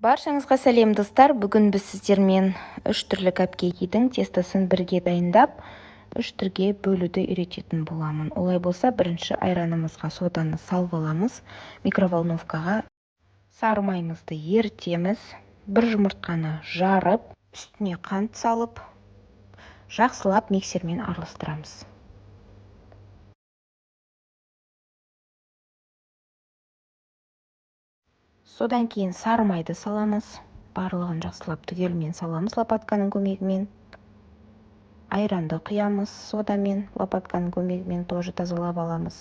Баршаңызға сәлем достар. Бүгін біз сіздермен 3 түрлі капкейкидің тестосын бірге дайындап, 3 түрге бөлуді үйрететін боламын. Олай болса, бірінші айранымызға соданы салып аламыз, микроволновкаға сары майымызды ерітеміз, бір жұмыртқаны жарып, үстіне қант салып, жақсылап миксермен араластырамыз. Содан кейін сары майды саламыз. Барлығын жақсылап түгелмен саламыз лопатканың көмегімен. Айранды құямыз содамен, лопатканың көмегімен тоже тазалап аламыз.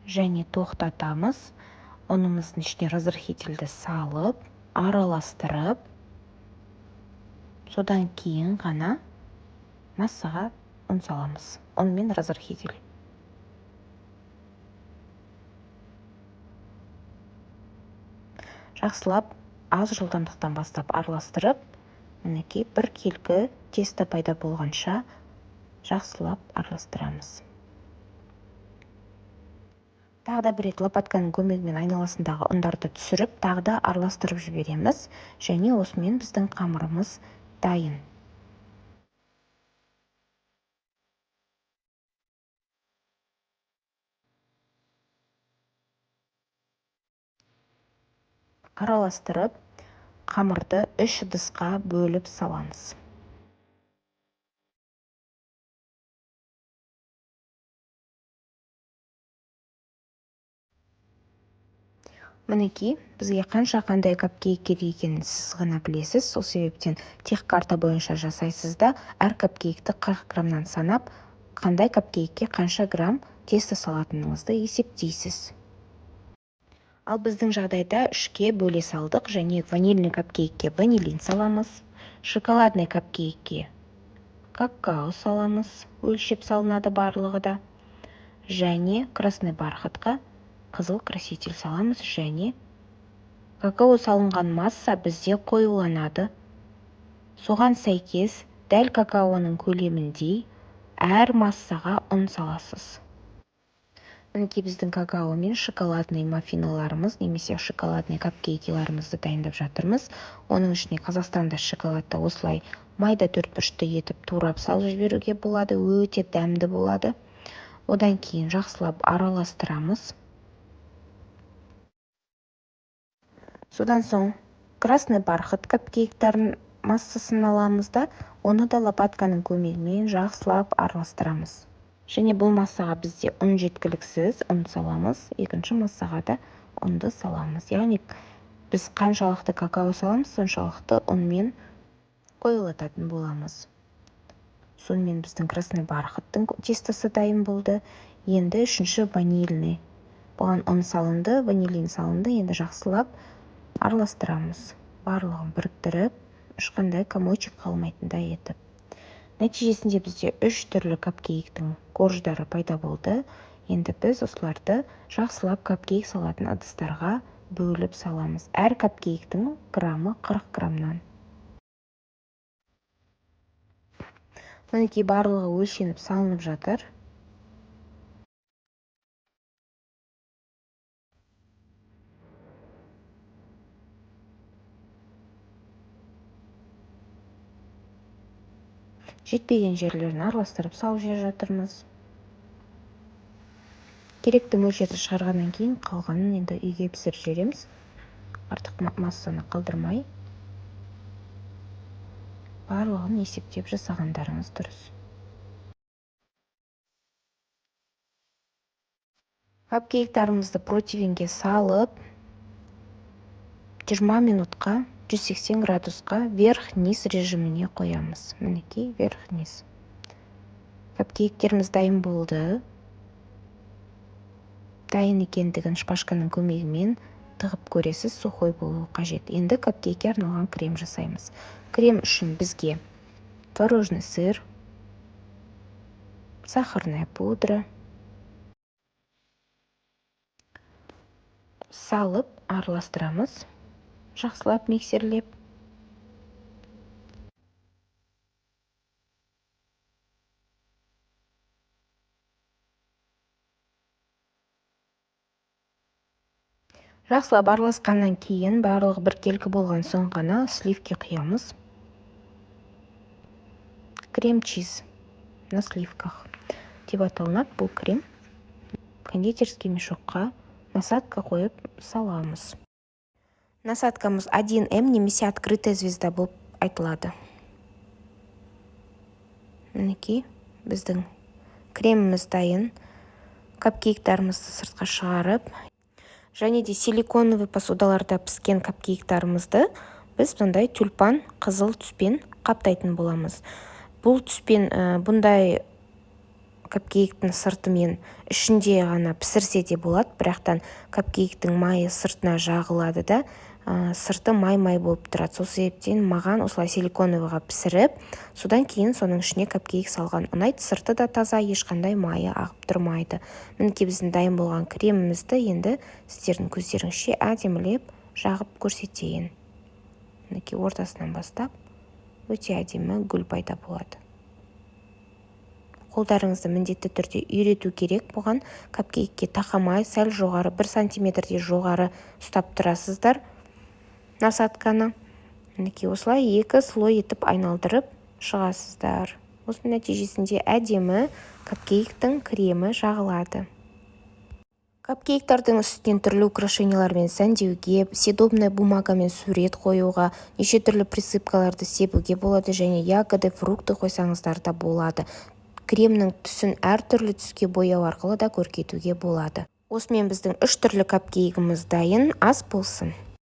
Және тоқтатамыз. Ұнымыздың ішіне разрыхительді салып, араластырып, содан кейін ғана массаға ұн саламыз. Ұн мен разрыхитель. Жақсылап аз жылдамдықтан бастап араластырып, мінекей бір келкі тесто пайда болғанша жақсылап араластырамыз. Тағы да бір рет лопатканың көмегімен айналасындағы ұндарды түсіріп, тағы да араластырып жібереміз, және осымен біздің қамырымыз дайын. Араластырып, қамырды 3 ыдысқа бөліп саламыз. Мінекей, бізге қандай капкейк керек екенін сіз ғана білесіз. Сол себептен тек карта бойынша жасайсыз да, әр капкейкті 40 граммнан санап, қандай капкейкке қанша грамм тесто салатыныңызды есептейсіз. Ал біздің жағдайда 3-ке бөле салдық, және ванильный капкейкке ванилин саламыз, шоколадный капкейкке какао саламыз, өлшеп салынады барлығы да, және красный бархатқа қызыл краситель саламыз, және какао салынған масса бізде қоюланады. Соған сәйкес дәл какаоның көлеміндей әр массаға ұн саласыз. Мінекей біздің какао мен шоколадный маффиналарымыз, немесе шоколадный капкейкиларымызды дайындап жатырмыз. Оның ішіне Қазақстанда шоколадты осылай майда 4-бұрышты етіп турап салып жіберуге болады, өте дәмді болады. Одан кейін жақсылап араластырамыз. Содан соң красный бархат капкейктарын массасын аламыз да, оны да лопатканың көмегімен жақсылап араластырамыз. Және бұл массаға бізде ұн жеткіліксіз, ұн саламыз. Екінші массаға да ұнды саламыз. Яғни біз қаншалықты какао саламыз, соншалықты ұнмен қоюлататын боламыз. Сонымен біздің красный бархаттың тестосы дайын болды. Енді үшінші ванильный. Бұған ұн салынды, ванилин салынды. Енді жақсылап араластырамыз. Барлығын біріктіріп, ешқандай комочек қалмайтындай етіп. Нәтижесінде бізде 3 түрлі капкейктің корждары пайда болды. Енді біз осыларды жақсылап капкейк салатын ыдыстарға бөліп саламыз. Әр капкейктің граммы 40 граммнан. Мінекей барлығы өлшеніп салынып жатыр. Жетпеген жерлерін араластырып салып жатырмыз. Керекті мөлшерді шығарғаннан кейін қалғанын енді үйге пісіріп жібереміз. Артық массаны қалдырмай. Барлығын есептеп жасағандарыңыз дұрыс. Капкейктарымызды противенге салып, 20 минутқа 180 градусқа верх-низ режиміне қоямыз. Мінекей, верх-низ. Капкейктеріміз дайын болды. Дайын екендігін шпажканың көмегімен тығып көресіз, сухой болуы қажет. Енді капкейкке арналған крем жасаймыз. Крем үшін бізге творожный сыр, сахарная пудра салып араластырамыз. Жақсылап миксерлеп. Жақсылап араласқаннан кейін барлығы біркелкі болған соң ғана сливки құямыз. Крем-чиз на сливках деп аталынады бұл крем. Кондитерский мешокқа насадка қойып саламыз. Насадкамыз 1М немесе открытая звезда болып айтылады. Мінекей, біздің креміміз дайын. Капкейктарымызды сыртқа шығарып, және де силиконовый посудаларда піскен капкейктарымызды біз бұндай тюльпан қызыл түспен қаптайтын боламыз. Бұл түспен бұндай капкейктің сырты мен ішінде ғана пісірсе де болады, бірақтан капкейктің майы сыртына жағылады да, сырты май-май болып тұрады. Сол себептен маған осылай силиконовыйға пісіріп, содан кейін соның ішіне капкейк салған ұнайды. Сырты да таза, ешқандай майы ағып тұрмайды. Мінекей біздің дайын болған кремімізді енді сіздердің көздеріңізше әдемілеп жағып көрсетейін. Мінекей ортасынан бастап өте әдемі гүл пайда болады. Қолдарыңызды міндетті түрде үйрету керек. Бұған капкейкке тақамай, сәл жоғары 1 сантиметрдей жоғары ұстап тұрасыздар насадканы. Мінекей осылай 2 слой етіп айналдырып шығасыздар. Осының нәтижесінде әдемі капкейктің кремі жағылады. Капкейктердің үстінен түрлі украшениялармен сәндеуге, съедобная бумагамен сурет қоюға, неше түрлі присыпкаларды себуге болады, және ягоды, фрукты қойсаңыздар да болады. Кремнің түсін әртүрлі түске бояу арқылы да көркейтуге болады. Осымен біздің 3 түрлі капкейгіміз дайын. Ас болсын.